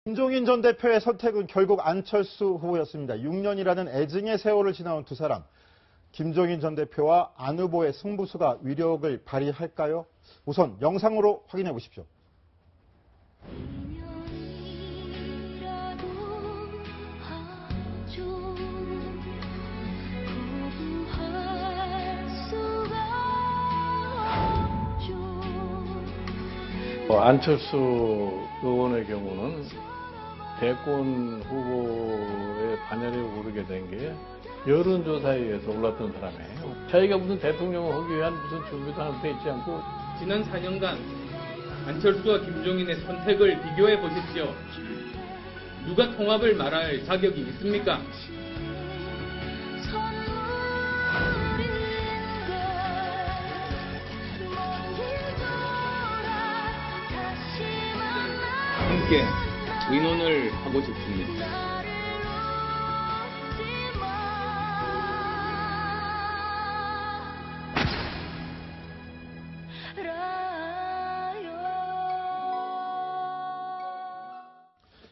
김종인 전 대표의 선택은 결국 안철수 후보였습니다. 6년이라는 애증의 세월을 지나온 두 사람. 김종인 전 대표와 안 후보의 승부수가 위력을 발휘할까요? 우선 영상으로 확인해 보십시오. 안철수 의원의 경우는 대권 후보의 반열에 오르게 된 게 여론조사에 의해서 올랐던 사람이에요. 자기가 무슨 대통령을 하기 위한 무슨 준비도 하나 돼 있지 않고. 지난 4년간 안철수와 김종인의 선택을 비교해 보십시오. 누가 통합을 말할 자격이 있습니까? 함께 의논을 하고 싶습니다.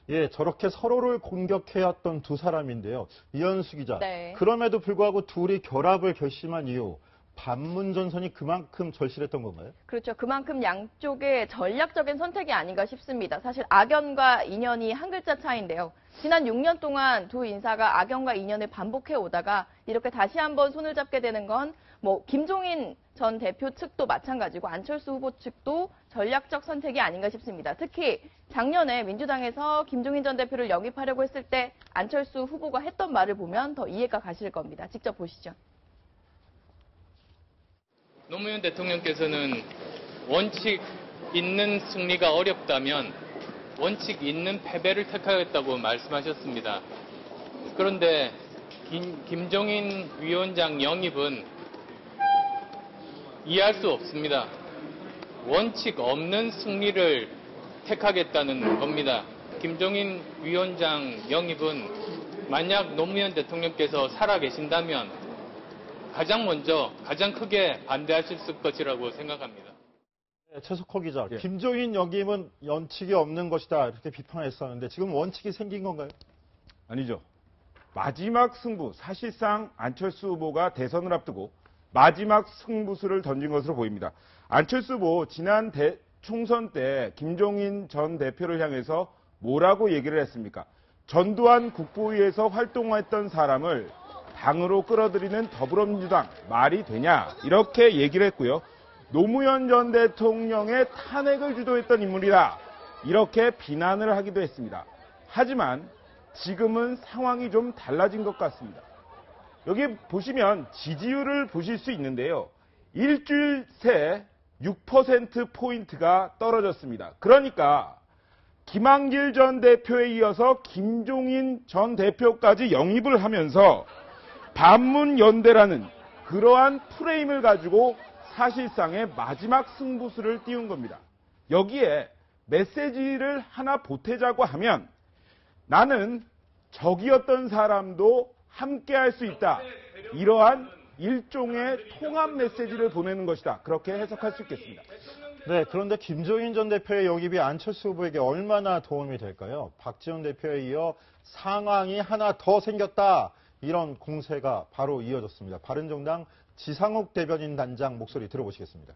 예, 저렇게 서로를 공격해왔던 두 사람인데요. 이현수 기자. 네. 그럼에도 불구하고 둘이 결합을 결심한 이유. 반문전선이 그만큼 절실했던 건가요? 그렇죠. 그만큼 양쪽의 전략적인 선택이 아닌가 싶습니다. 사실 악연과 인연이 한 글자 차이인데요. 지난 6년 동안 두 인사가 악연과 인연을 반복해 오다가 이렇게 다시 한번 손을 잡게 되는 건 김종인 전 대표 측도 마찬가지고 안철수 후보 측도 전략적 선택이 아닌가 싶습니다. 특히 작년에 민주당에서 김종인 전 대표를 영입하려고 했을 때 안철수 후보가 했던 말을 보면 더 이해가 가실 겁니다. 직접 보시죠. 노무현 대통령께서는 원칙 있는 승리가 어렵다면 원칙 있는 패배를 택하겠다고 말씀하셨습니다. 그런데 김종인 위원장 영입은 이해할 수 없습니다. 원칙 없는 승리를 택하겠다는 겁니다. 김종인 위원장 영입은 만약 노무현 대통령께서 살아계신다면 가장 먼저, 가장 크게 반대하실 것이라고 생각합니다. 네, 최석호 기자. 예. 김종인 영입은 원칙이 없는 것이다. 이렇게 비판했었는데 지금 원칙이 생긴 건가요? 아니죠. 마지막 승부, 사실상 안철수 후보가 대선을 앞두고 마지막 승부수를 던진 것으로 보입니다. 안철수 후보 지난 총선 때 김종인 전 대표를 향해서 뭐라고 얘기를 했습니까? 전두환 국부위에서 활동했던 사람을 당으로 끌어들이는 더불어민주당 말이 되냐 이렇게 얘기를 했고요. 노무현 전 대통령의 탄핵을 주도했던 인물이다 이렇게 비난을 하기도 했습니다. 하지만 지금은 상황이 좀 달라진 것 같습니다. 여기 보시면 지지율을 보실 수 있는데요. 일주일 새 6%포인트가 떨어졌습니다. 그러니까 김한길 전 대표에 이어서 김종인 전 대표까지 영입을 하면서 반문연대라는 그러한 프레임을 가지고 사실상의 마지막 승부수를 띄운 겁니다. 여기에 메시지를 하나 보태자고 하면 나는 적이었던 사람도 함께할 수 있다. 이러한 일종의 통합 메시지를 보내는 것이다. 그렇게 해석할 수 있겠습니다. 네, 그런데 김종인 전 대표의 영입이 안철수 후보에게 얼마나 도움이 될까요? 박지원 대표에 이어 상황이 하나 더 생겼다. 이런 공세가 바로 이어졌습니다. 바른정당 지상욱 대변인 단장 목소리 들어보시겠습니다.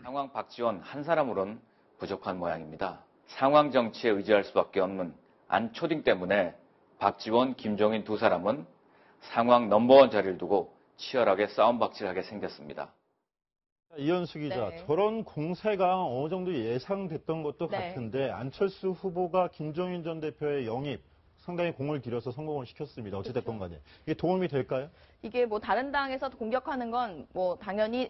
상황 박지원 한 사람으로는 부족한 모양입니다. 상황 정치에 의지할 수밖에 없는 안초딩 때문에 박지원, 김종인 두 사람은 상황 넘버원 자리를 두고 치열하게 싸움박질하게 생겼습니다. 이현수 기자, 네. 저런 공세가 어느 정도 예상됐던 것도 네. 같은데 안철수 후보가 김종인 전 대표의 영입 상당히 공을 들여서 성공을 시켰습니다. 어찌됐건 간에. 이게 도움이 될까요? 이게 다른 당에서 공격하는 건 당연히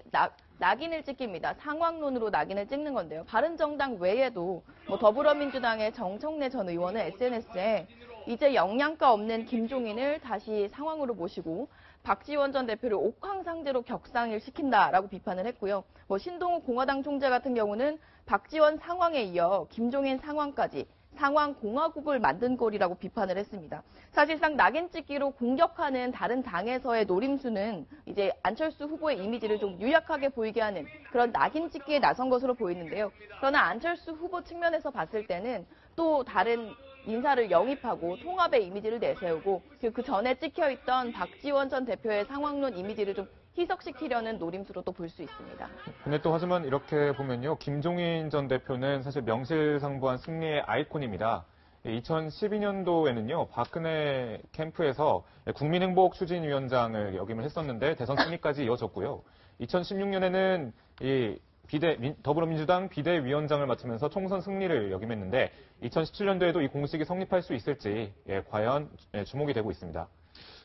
낙인을 찍힙니다. 상황론으로 낙인을 찍는 건데요. 바른정당 외에도 더불어민주당의 정청래 전 의원은 SNS에 이제 영양가 없는 김종인을 다시 상황으로 모시고 박지원 전 대표를 옥황상제로 격상을 시킨다라고 비판을 했고요. 신동욱 공화당 총재 같은 경우는 박지원 상황에 이어 김종인 상황까지 상황공화국을 만든 꼴이라고 비판을 했습니다. 사실상 낙인 찍기로 공격하는 다른 당에서의 노림수는 이제 안철수 후보의 이미지를 좀 유약하게 보이게 하는 그런 낙인 찍기에 나선 것으로 보이는데요. 그러나 안철수 후보 측면에서 봤을 때는 또 다른 인사를 영입하고 통합의 이미지를 내세우고 그 전에 찍혀있던 박지원 전 대표의 상황론 이미지를 좀 희석시키려는 노림수로 또 볼 수 있습니다. 근데 또 하지만 이렇게 보면요. 김종인 전 대표는 사실 명실상부한 승리의 아이콘입니다. 2012년도에는요. 박근혜 캠프에서 국민행복추진위원장을 역임을 했었는데 대선 승리까지 이어졌고요. 2016년에는 이 더불어민주당 비대위원장을 맡으면서 총선 승리를 역임했는데 2017년도에도 이 공식이 성립할 수 있을지 과연 주목이 되고 있습니다.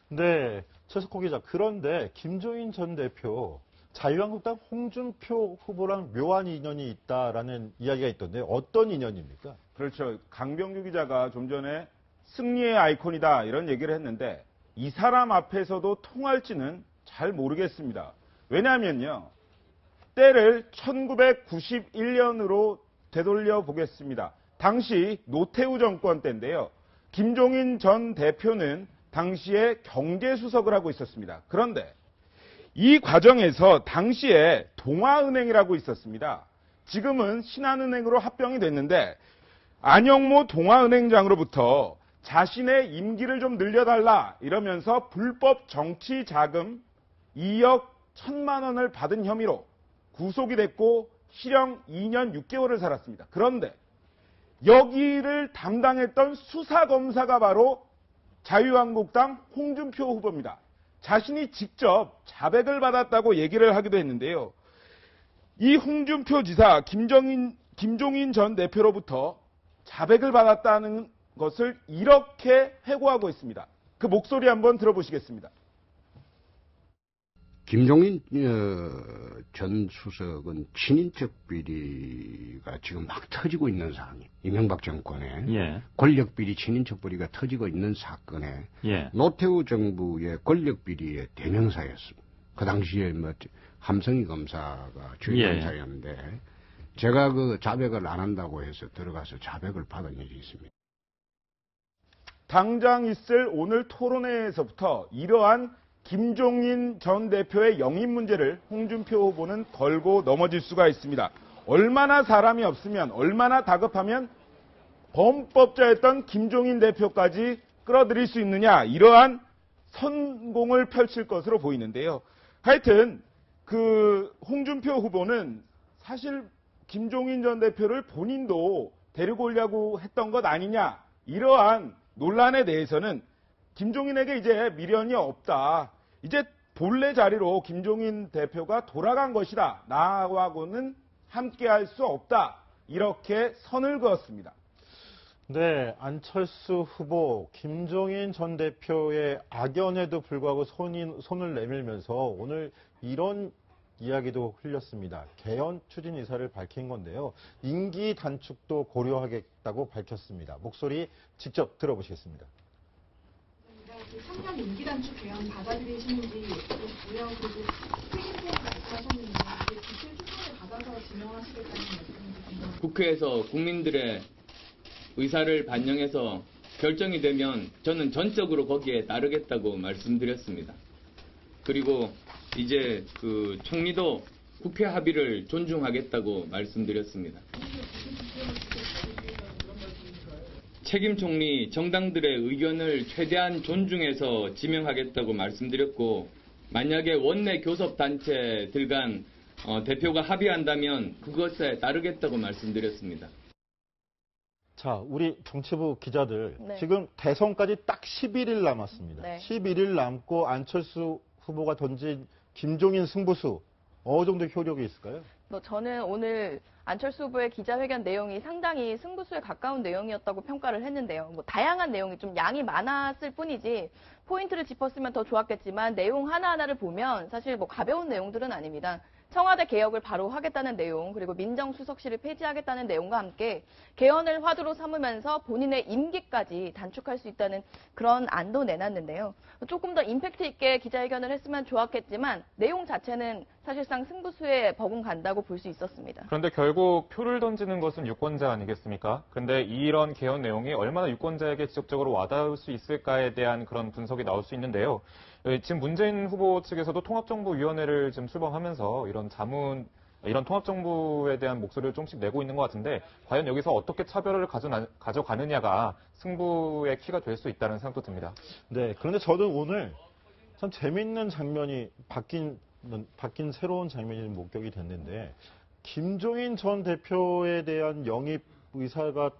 네, 최석호 기자. 그런데 김종인 전 대표 자유한국당 홍준표 후보랑 묘한 인연이 있다라는 이야기가 있던데 어떤 인연입니까? 그렇죠. 강병규 기자가 좀 전에 승리의 아이콘이다 이런 얘기를 했는데 이 사람 앞에서도 통할지는 잘 모르겠습니다. 왜냐하면요. 때를 1991년으로 되돌려 보겠습니다. 당시 노태우 정권 때인데요. 김종인 전 대표는 당시에 경제수석을 하고 있었습니다. 그런데 이 과정에서 당시에 동아은행이라고 있었습니다. 지금은 신한은행으로 합병이 됐는데 안영모 동아은행장으로부터 자신의 임기를 좀 늘려달라 이러면서 불법 정치 자금 2억 1천만 원을 받은 혐의로 구속이 됐고 실형 2년 6개월을 살았습니다. 그런데 여기를 담당했던 수사검사가 바로 자유한국당 홍준표 후보입니다. 자신이 직접 자백을 받았다고 얘기를 하기도 했는데요. 이 홍준표 지사 김종인 전 대표로부터 자백을 받았다는 것을 이렇게 회고하고 있습니다. 그 목소리 한번 들어보시겠습니다. 김종인 전 수석은 친인척 비리가 지금 막 터지고 있는 상황이에요. 이명박 정권에 예. 권력 비리, 친인척 비리가 터지고 있는 사건에 예. 노태우 정부의 권력 비리의 대명사였습니다. 그 당시에 뭐 함성희 검사가 주임 예. 검사였는데 제가 그 자백을 안 한다고 해서 들어가서 자백을 받은 일이 있습니다. 당장 있을 오늘 토론회에서부터 이러한 김종인 전 대표의 영입 문제를 홍준표 후보는 걸고 넘어질 수가 있습니다. 얼마나 사람이 없으면, 얼마나 다급하면 범법자였던 김종인 대표까지 끌어들일 수 있느냐, 이러한 선공을 펼칠 것으로 보이는데요. 하여튼 그 홍준표 후보는 사실 김종인 전 대표를 본인도 데리고 오려고 했던 것 아니냐, 이러한 논란에 대해서는 김종인에게 이제 미련이 없다. 이제 본래 자리로 김종인 대표가 돌아간 것이다. 나하고는 함께할 수 없다. 이렇게 선을 그었습니다. 네, 안철수 후보, 김종인 전 대표의 악연에도 불구하고 손을 내밀면서 오늘 이런 이야기도 흘렸습니다. 개헌 추진 의사를 밝힌 건데요. 임기 단축도 고려하겠다고 밝혔습니다. 목소리 직접 들어보시겠습니다. 3년 임기 단축 개헌 받아들이시는지 고요. 그리고 퇴임을 말씀하셨는데 국회 추천을 받아서 진행하시겠다는 말씀인지 궁금합니다. 국회에서 국민들의 의사를 반영해서 결정이 되면 저는 전적으로 거기에 따르겠다고 말씀드렸습니다. 그리고 이제 그 총리도 국회 합의를 존중하겠다고 말씀드렸습니다. 책임 총리 정당들의 의견을 최대한 존중해서 지명하겠다고 말씀드렸고, 만약에 원내 교섭 단체들 간 대표가 합의한다면 그것에 따르겠다고 말씀드렸습니다. 자, 우리 정치부 기자들 네. 지금 대선까지 딱 11일 남았습니다. 네. 11일 남고 안철수 후보가 던진 김종인 승부수 어느 정도 효력이 있을까요? 저는 오늘 안철수 후보의 기자회견 내용이 상당히 승부수에 가까운 내용이었다고 평가를 했는데요. 다양한 내용이 좀 양이 많았을 뿐이지 포인트를 짚었으면 더 좋았겠지만 내용 하나하나를 보면 사실 가벼운 내용들은 아닙니다. 청와대 개혁을 바로 하겠다는 내용, 그리고 민정수석실을 폐지하겠다는 내용과 함께 개헌을 화두로 삼으면서 본인의 임기까지 단축할 수 있다는 그런 안도 내놨는데요. 조금 더 임팩트 있게 기자회견을 했으면 좋았겠지만 내용 자체는 사실상 승부수에 버금간다고 볼 수 있었습니다. 그런데 결국 표를 던지는 것은 유권자 아니겠습니까? 그런데 이런 개헌 내용이 얼마나 유권자에게 지속적으로 와닿을 수 있을까에 대한 그런 분석이 나올 수 있는데요. 지금 문재인 후보 측에서도 통합정부위원회를 지금 출범하면서 이런 자문 이런 통합정부에 대한 목소리를 조금씩 내고 있는 것 같은데 과연 여기서 어떻게 차별을 가져가느냐가 승부의 키가 될 수 있다는 생각도 듭니다. 네, 그런데 저는 오늘 참 재밌는 장면이 바뀐 새로운 장면이 목격이 됐는데 김종인 전 대표에 대한 영입 의사가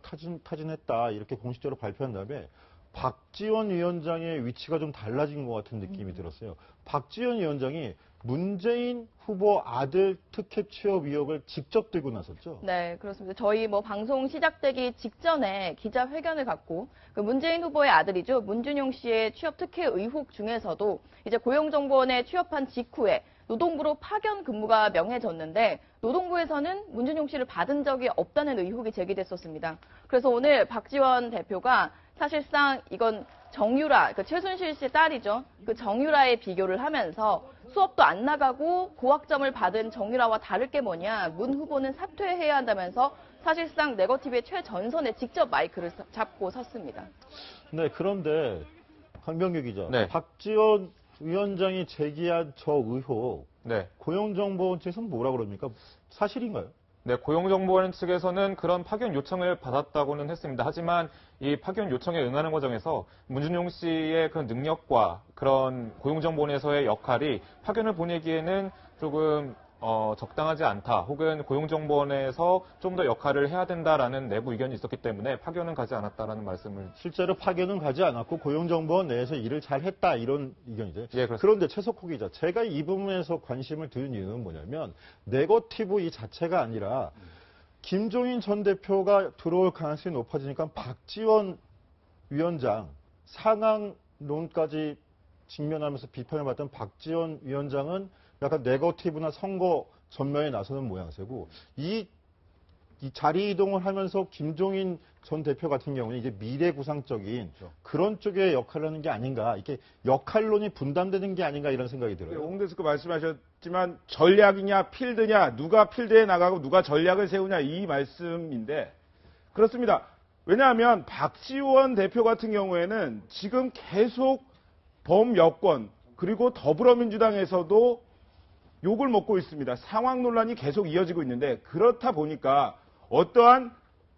타진했다 이렇게 공식적으로 발표한 다음에 박지원 위원장의 위치가 좀 달라진 것 같은 느낌이 들었어요. 박지원 위원장이 문재인 후보 아들 특혜 취업 의혹을 직접 들고 나섰죠. 네, 그렇습니다. 저희 방송 시작되기 직전에 기자회견을 갖고 그 문재인 후보의 아들이죠. 문준용 씨의 취업 특혜 의혹 중에서도 이제 고용정보원에 취업한 직후에 노동부로 파견 근무가 명해졌는데 노동부에서는 문준용 씨를 받은 적이 없다는 의혹이 제기됐었습니다. 그래서 오늘 박지원 대표가 사실상 이건 정유라, 그 최순실 씨 딸이죠. 그 정유라에 비교를 하면서 수업도 안 나가고 고학점을 받은 정유라와 다를 게 뭐냐. 문 후보는 사퇴해야 한다면서 사실상 네거티브의 최전선에 직접 마이크를 잡고 섰습니다. 네, 그런데 강병규 기자, 네. 박지원 위원장이 제기한 저 의혹, 네. 고용정보원 측에서는 뭐라 그럽니까? 사실인가요? 네, 고용정보원 측에서는 그런 파견 요청을 받았다고는 했습니다. 하지만 이 파견 요청에 응하는 과정에서 문준용 씨의 그런 능력과 그런 고용정보원에서의 역할이 파견을 보내기에는 조금 적당하지 않다. 혹은 고용정보원에서 좀 더 역할을 해야 된다라는 내부 의견이 있었기 때문에 파견은 가지 않았다라는 말씀을. 실제로 파견은 가지 않았고 고용정보원 내에서 일을 잘 했다 이런 의견이죠. 예, 그렇습니다. 그런데 최석호 기자, 제가 이 부분에서 관심을 두는 이유는 뭐냐면 네거티브 이 자체가 아니라 김종인 전 대표가 들어올 가능성이 높아지니까 박지원 위원장 상황론까지 직면하면서 비판을 받던 박지원 위원장은 약간 네거티브나 선거 전면에 나서는 모양새고 이 자리 이동을 하면서 김종인 전 대표 같은 경우는 이제 미래구상적인 그런 쪽의 역할을 하는 게 아닌가, 이렇게 역할론이 분담되는 게 아닌가 이런 생각이 들어요. 홍대스크 말씀하셨지만 전략이냐 필드냐, 누가 필드에 나가고 누가 전략을 세우냐 이 말씀인데 그렇습니다. 왜냐하면 박지원 대표 같은 경우에는 지금 계속 범여권 그리고 더불어민주당에서도 욕을 먹고 있습니다. 상황 논란이 계속 이어지고 있는데 그렇다 보니까 어떠한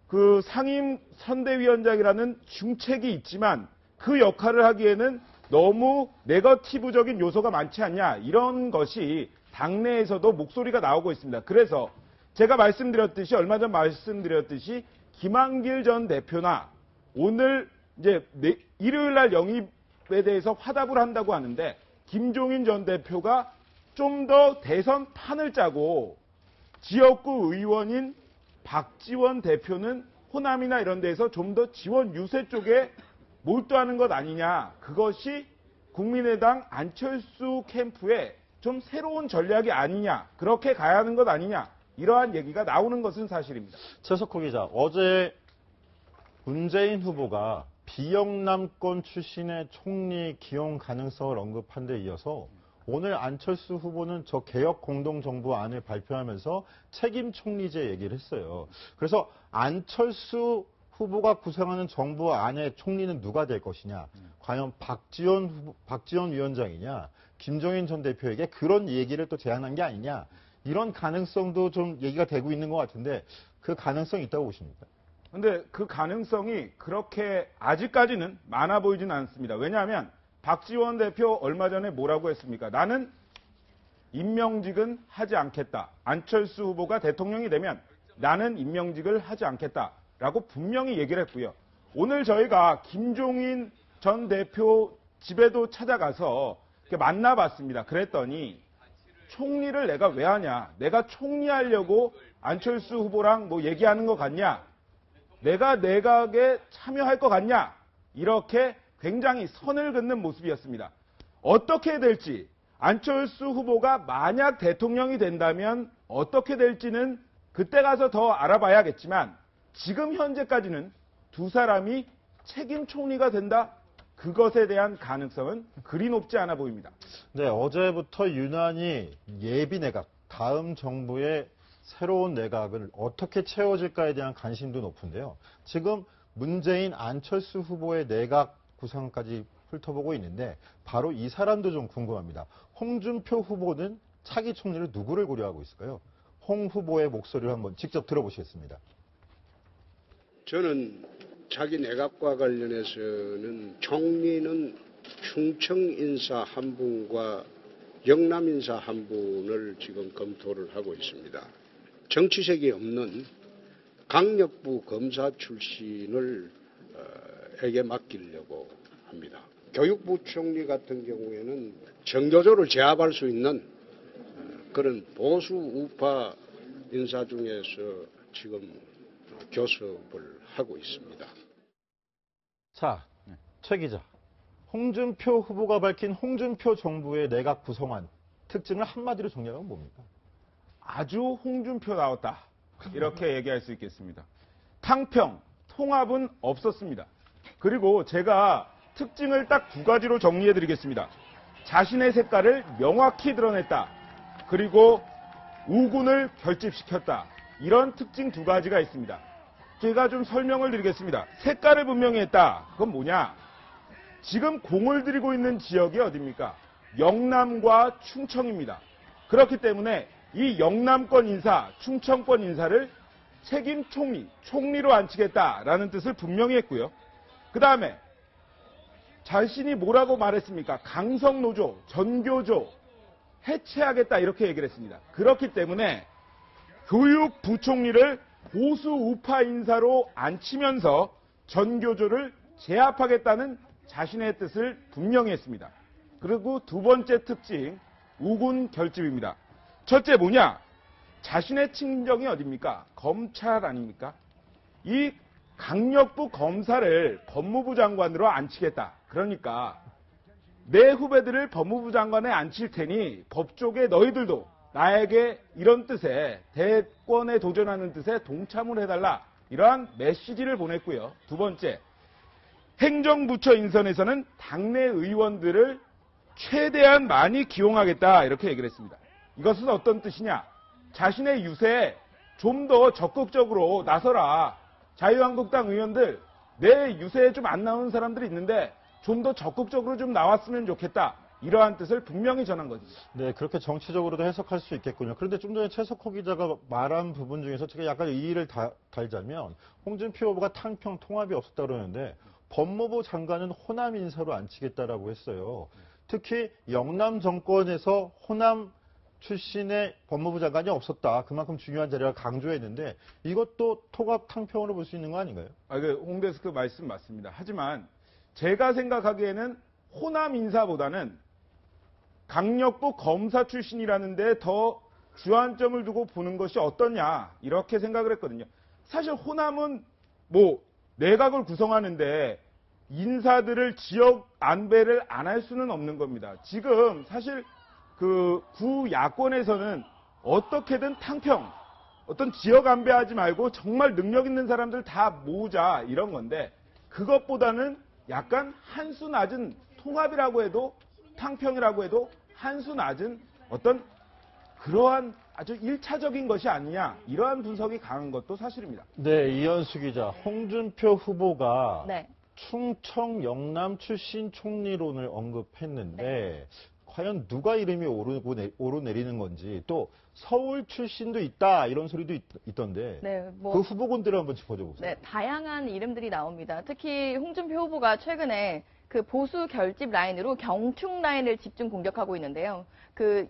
그 상임 선대위원장이라는 중책이 있지만 그 역할을 하기에는 너무 네거티브적인 요소가 많지 않냐 이런 것이 당내에서도 목소리가 나오고 있습니다. 그래서 제가 말씀드렸듯이 얼마 전 말씀드렸듯이 김한길 전 대표나 오늘 이제 일요일 날 영입에 대해서 화답을 한다고 하는데 김종인 전 대표가 좀 더 대선 판을 짜고 지역구 의원인 박지원 대표는 호남이나 이런 데에서 좀 더 지원 유세 쪽에 몰두하는 것 아니냐. 그것이 국민의당 안철수 캠프의 좀 새로운 전략이 아니냐. 그렇게 가야 하는 것 아니냐. 이러한 얘기가 나오는 것은 사실입니다. 최석호 기자, 어제 문재인 후보가 비영남권 출신의 총리 기용 가능성을 언급한 데 이어서 오늘 안철수 후보는 저 개혁 공동정부안을 발표하면서 책임 총리제 얘기를 했어요. 그래서 안철수 후보가 구성하는 정부 안의 총리는 누가 될 것이냐. 과연 박지원 위원장이냐. 김종인 전 대표에게 그런 얘기를 또 제안한 게 아니냐. 이런 가능성도 좀 얘기가 되고 있는 것 같은데 그 가능성이 있다고 보십니까? 근데 그 가능성이 그렇게 아직까지는 많아 보이지는 않습니다. 왜냐하면 박지원 대표 얼마 전에 뭐라고 했습니까? 나는 임명직은 하지 않겠다. 안철수 후보가 대통령이 되면 나는 임명직을 하지 않겠다라고 분명히 얘기를 했고요. 오늘 저희가 김종인 전 대표 집에도 찾아가서 만나봤습니다. 그랬더니 총리를 내가 왜 하냐? 내가 총리하려고 안철수 후보랑 뭐 얘기하는 것 같냐? 내가 내각에 참여할 것 같냐? 이렇게 굉장히 선을 긋는 모습이었습니다. 어떻게 될지 안철수 후보가 만약 대통령이 된다면 어떻게 될지는 그때 가서 더 알아봐야겠지만 지금 현재까지는 두 사람이 책임 총리가 된다? 그것에 대한 가능성은 그리 높지 않아 보입니다. 네, 어제부터 유난히 예비 내각, 다음 정부의 새로운 내각을 어떻게 채워질까에 대한 관심도 높은데요. 지금 문재인, 안철수 후보의 내각 구상까지 훑어보고 있는데 바로 이 사람도 좀 궁금합니다. 홍준표 후보는 차기 총리를 누구를 고려하고 있을까요? 홍 후보의 목소리를 한번 직접 들어보시겠습니다. 저는 자기 내각과 관련해서는 총리는 충청 인사 한 분과 영남 인사 한 분을 지금 검토를 하고 있습니다. 정치색이 없는 강력부 검사 출신을 에게 맡기려고 합니다. 교육부총리 같은 경우에는 정교조를 제압할 수 있는 그런 보수 우파 인사 중에서 지금 교섭을 하고 있습니다. 자, 최 기자. 홍준표 후보가 밝힌 홍준표 정부의 내각 구성안 특징을 한마디로 정리하면 뭡니까? 아주 홍준표 나왔다. 이렇게 얘기할 수 있겠습니다. 탕평, 통합은 없었습니다. 그리고 제가 특징을 딱 두 가지로 정리해드리겠습니다. 자신의 색깔을 명확히 드러냈다. 그리고 우군을 결집시켰다. 이런 특징 두 가지가 있습니다. 제가 좀 설명을 드리겠습니다. 색깔을 분명히 했다. 그건 뭐냐? 지금 공을 들이고 있는 지역이 어디입니까? 영남과 충청입니다. 그렇기 때문에 이 영남권 인사, 충청권 인사를 책임 총리로 앉히겠다라는 뜻을 분명히 했고요. 그 다음에 자신이 뭐라고 말했습니까? 강성노조, 전교조 해체하겠다 이렇게 얘기를 했습니다. 그렇기 때문에 교육부총리를 보수 우파 인사로 앉히면서 전교조를 제압하겠다는 자신의 뜻을 분명히 했습니다. 그리고 두 번째 특징, 우군 결집입니다. 첫째 뭐냐? 자신의 친정이 어디입니까? 검찰 아닙니까? 이 강력부 검사를 법무부 장관으로 앉히겠다. 그러니까 내 후배들을 법무부 장관에 앉힐 테니 법조계 너희들도 나에게 이런 뜻에 대권에 도전하는 뜻에 동참을 해달라. 이러한 메시지를 보냈고요. 두 번째, 행정부처 인선에서는 당내 의원들을 최대한 많이 기용하겠다. 이렇게 얘기를 했습니다. 이것은 어떤 뜻이냐? 자신의 유세에 좀 더 적극적으로 나서라. 자유한국당 의원들, 내 유세에 좀 안 나오는 사람들이 있는데 좀 더 적극적으로 좀 나왔으면 좋겠다. 이러한 뜻을 분명히 전한 거죠. 네, 그렇게 정치적으로도 해석할 수 있겠군요. 그런데 좀 전에 최석호 기자가 말한 부분 중에서 제가 약간 이의를 달자면 홍준표 후보가 탕평 통합이 없었다 그러는데 법무부 장관은 호남 인사로 앉히겠다라고 했어요. 특히 영남 정권에서 호남 출신의 법무부 장관이 없었다. 그만큼 중요한 자리가 강조했는데 이것도 통합 탕평으로 볼 수 있는 거 아닌가요? 홍 데스크 말씀 맞습니다. 하지만 제가 생각하기에는 호남 인사보다는 강력부 검사 출신이라는 데 더 주안점을 두고 보는 것이 어떠냐 이렇게 생각을 했거든요. 사실 호남은 내각을 구성하는데 인사들을 지역 안배를 안 할 수는 없는 겁니다. 지금 사실 그 구야권에서는 어떻게든 탕평, 어떤 지역 안배하지 말고 정말 능력 있는 사람들 다 모으자 이런 건데 그것보다는 약간 한 수 낮은 통합이라고 해도 탕평이라고 해도 한 수 낮은 어떤 그러한 아주 1차적인 것이 아니냐 이러한 분석이 강한 것도 사실입니다. 네, 이현수 기자. 홍준표 후보가 네. 충청 영남 출신 총리론을 언급했는데 네. 과연 누가 이름이 오르내리는 건지 또 서울 출신도 있다 이런 소리도 있던데 네, 그 후보군들을 한번 짚어줘 보세요. 네, 다양한 이름들이 나옵니다. 특히 홍준표 후보가 최근에 그 보수 결집 라인으로 경충 라인을 집중 공격하고 있는데요. 그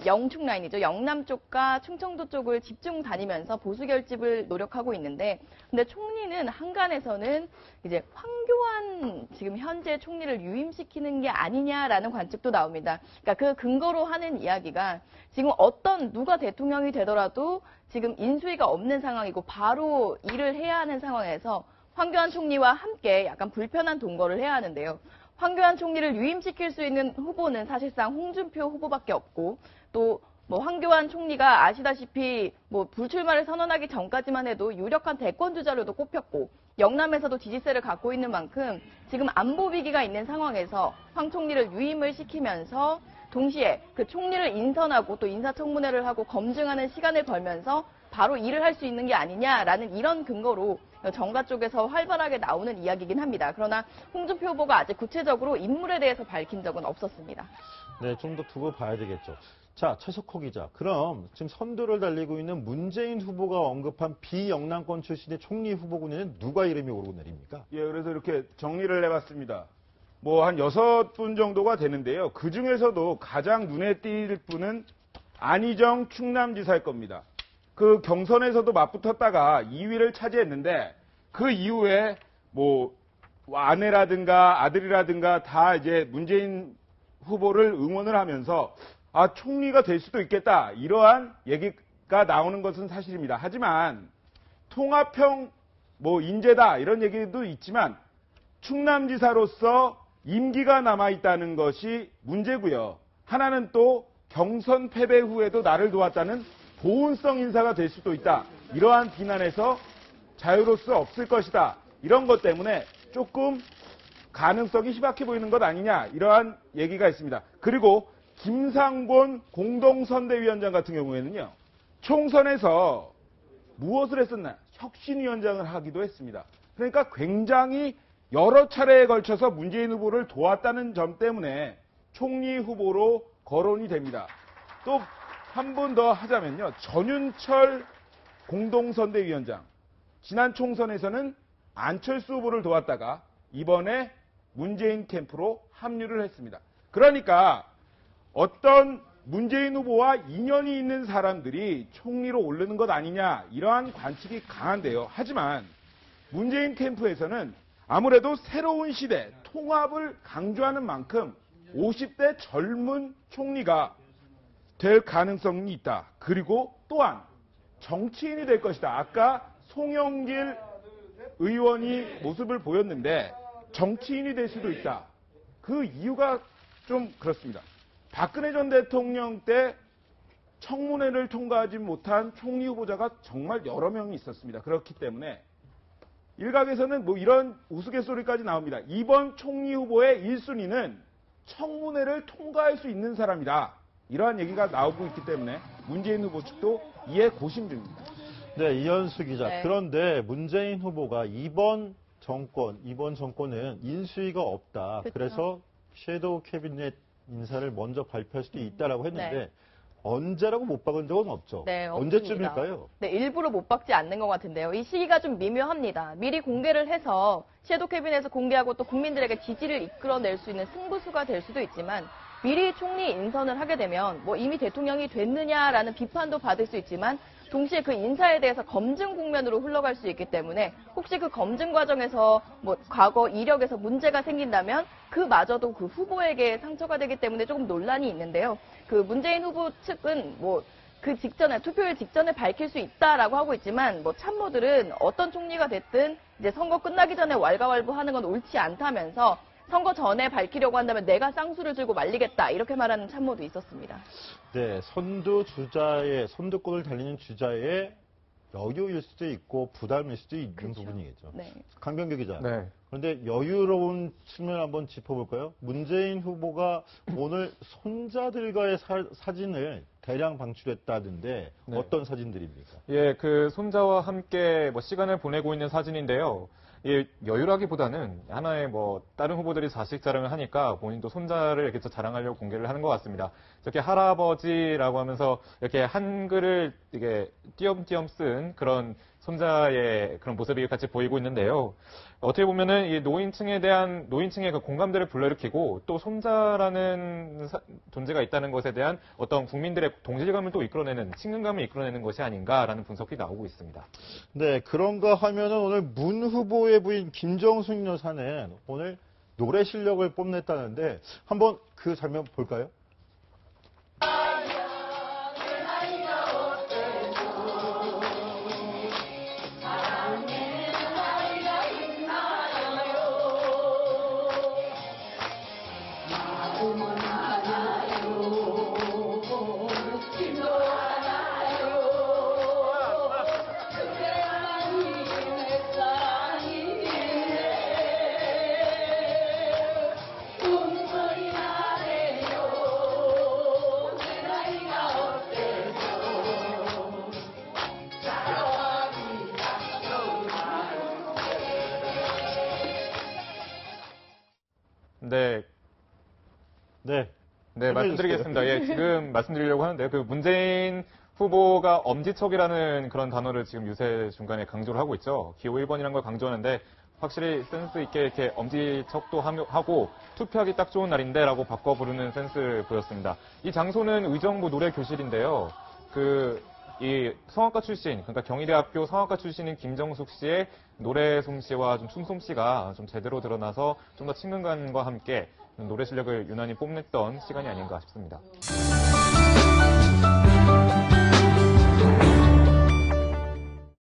영충 라인이죠. 영남 쪽과 충청도 쪽을 집중 다니면서 보수 결집을 노력하고 있는데, 근데 총리는 한간에서는 이제 황교안 지금 현재 총리를 유임시키는 게 아니냐라는 관측도 나옵니다. 그러니까 그 근거로 하는 이야기가 지금 누가 대통령이 되더라도 지금 인수위가 없는 상황이고 바로 일을 해야 하는 상황에서 황교안 총리와 함께 약간 불편한 동거를 해야 하는데요. 황교안 총리를 유임시킬 수 있는 후보는 사실상 홍준표 후보밖에 없고 또 황교안 총리가 아시다시피 불출마를 선언하기 전까지만 해도 유력한 대권 주자로도 꼽혔고 영남에서도 지지세를 갖고 있는 만큼 지금 안보 위기가 있는 상황에서 황 총리를 유임을 시키면서 동시에 그 총리를 인선하고 또 인사청문회를 하고 검증하는 시간을 벌면서 바로 일을 할 수 있는 게 아니냐라는 이런 근거로 정가 쪽에서 활발하게 나오는 이야기이긴 합니다. 그러나 홍준표 후보가 아직 구체적으로 인물에 대해서 밝힌 적은 없었습니다. 네, 좀 더 두고 봐야 되겠죠. 자, 최석호 기자. 그럼 지금 선두를 달리고 있는 문재인 후보가 언급한 비영남권 출신의 총리 후보군에는 누가 이름이 오르고 내립니까? 예, 그래서 이렇게 정리를 해봤습니다. 뭐 한 6분 정도가 되는데요. 그 중에서도 가장 눈에 띌 분은 안희정 충남지사일 겁니다. 그 경선에서도 맞붙었다가 2위를 차지했는데 그 이후에 뭐 아내라든가 아들이라든가 다 이제 문재인 후보를 응원을 하면서 아, 총리가 될 수도 있겠다. 이러한 얘기가 나오는 것은 사실입니다. 하지만 통합형 뭐 인재다 이런 얘기도 있지만 충남지사로서 임기가 남아있다는 것이 문제고요. 하나는 또 경선 패배 후에도 나를 도왔다는 보온성 인사가 될 수도 있다. 이러한 비난에서 자유로울 수 없을 것이다. 이런 것 때문에 조금 가능성이 희박해 보이는 것 아니냐. 이러한 얘기가 있습니다. 그리고 김상곤 공동선대위원장 같은 경우에는요. 총선에서 무엇을 했었나? 혁신위원장을 하기도 했습니다. 그러니까 굉장히 여러 차례에 걸쳐서 문재인 후보를 도왔다는 점 때문에 총리 후보로 거론이 됩니다. 또 한 분 더 하자면요. 전윤철 공동선대위원장. 지난 총선에서는 안철수 후보를 도왔다가 이번에 문재인 캠프로 합류를 했습니다. 그러니까 어떤 문재인 후보와 인연이 있는 사람들이 총리로 오르는 것 아니냐 이러한 관측이 강한데요. 하지만 문재인 캠프에서는 아무래도 새로운 시대, 통합을 강조하는 만큼 50대 젊은 총리가 될 가능성이 있다. 그리고 또한 정치인이 될 것이다. 아까 송영길 의원이 모습을 보였는데 정치인이 될 수도 있다. 그 이유가 좀 그렇습니다. 박근혜 전 대통령 때 청문회를 통과하지 못한 총리 후보자가 정말 여러 명이 있었습니다. 그렇기 때문에 일각에서는 뭐 이런 우스갯소리까지 나옵니다. 이번 총리 후보의 1순위는 청문회를 통과할 수 있는 사람이다. 이러한 얘기가 나오고 있기 때문에 문재인 후보 측도 이에 고심 중입니다. 네, 이현수 기자. 네. 그런데 문재인 후보가 이번 정권은 인수위가 없다. 그렇죠. 그래서 섀도우 캐비넷 인사를 먼저 발표할 수도 있다라고 했는데 네. 언제라고 못 박은 적은 없죠. 네, 없습니다. 언제쯤일까요? 네, 일부러 못 박지 않는 것 같은데요. 이 시기가 좀 미묘합니다. 미리 공개를 해서 섀도우 캐비넷에서 공개하고 또 국민들에게 지지를 이끌어낼 수 있는 승부수가 될 수도 있지만 미리 총리 인선을 하게 되면 뭐 이미 대통령이 됐느냐라는 비판도 받을 수 있지만 동시에 그 인사에 대해서 검증 국면으로 흘러갈 수 있기 때문에 혹시 그 검증 과정에서 뭐 과거 이력에서 문제가 생긴다면 그마저도 그 후보에게 상처가 되기 때문에 조금 논란이 있는데요. 그 문재인 후보 측은 뭐 그 직전에 투표일 직전에 밝힐 수 있다라고 하고 있지만 뭐 참모들은 어떤 총리가 됐든 이제 선거 끝나기 전에 왈가왈부하는 건 옳지 않다면서 선거 전에 밝히려고 한다면 내가 쌍수를 들고 말리겠다 이렇게 말하는 참모도 있었습니다. 네, 선두권을 달리는 주자의 여유일 수도 있고 부담일 수도 있는 그렇죠. 부분이겠죠. 네. 강병규 기자. 네. 그런데 여유로운 측면을 한번 짚어볼까요? 문재인 후보가 오늘 손자들과의 사진을 대량 방출했다던데 네. 어떤 사진들입니까? 예, 그 손자와 함께 뭐 시간을 보내고 있는 사진인데요. 예, 여유라기보다는 하나의 뭐 다른 후보들이 자식 자랑을 하니까 본인도 손자를 이렇게 자랑하려고 공개를 하는 것 같습니다. 이렇게 할아버지라고 하면서 이렇게 한글을 이게 띄엄띄엄 쓴 그런 손자의 그런 모습이 같이 보이고 있는데요. 어떻게 보면은 이 노인층의 그 공감대를 불러일으키고 또 손자라는 존재가 있다는 것에 대한 어떤 국민들의 동질감을 또 이끌어내는, 친근감을 이끌어내는 것이 아닌가라는 분석이 나오고 있습니다. 네, 그런가 하면은 오늘 문 후보의 부인 김정숙 여사는 오늘 노래 실력을 뽐냈다는데 한번 그 장면 볼까요? 네. 네. 네, 말씀드리겠습니다. 예, 지금 말씀드리려고 하는데요. 그 문재인 후보가 엄지척이라는 그런 단어를 지금 유세 중간에 강조를 하고 있죠. 기호 1번이라는 걸 강조하는데 확실히 센스 있게 이렇게 엄지척도 하고 투표하기 딱 좋은 날인데라고 바꿔 부르는 센스를 보였습니다. 이 장소는 의정부 노래교실인데요. 이 성악가 출신, 그러니까 경희대학교 성악가 출신인 김정숙 씨의 노래 솜씨와 좀 춤솜씨가 좀 제대로 드러나서 좀 더 친근감과 함께 노래 실력을 유난히 뽐냈던 시간이 아닌가 싶습니다.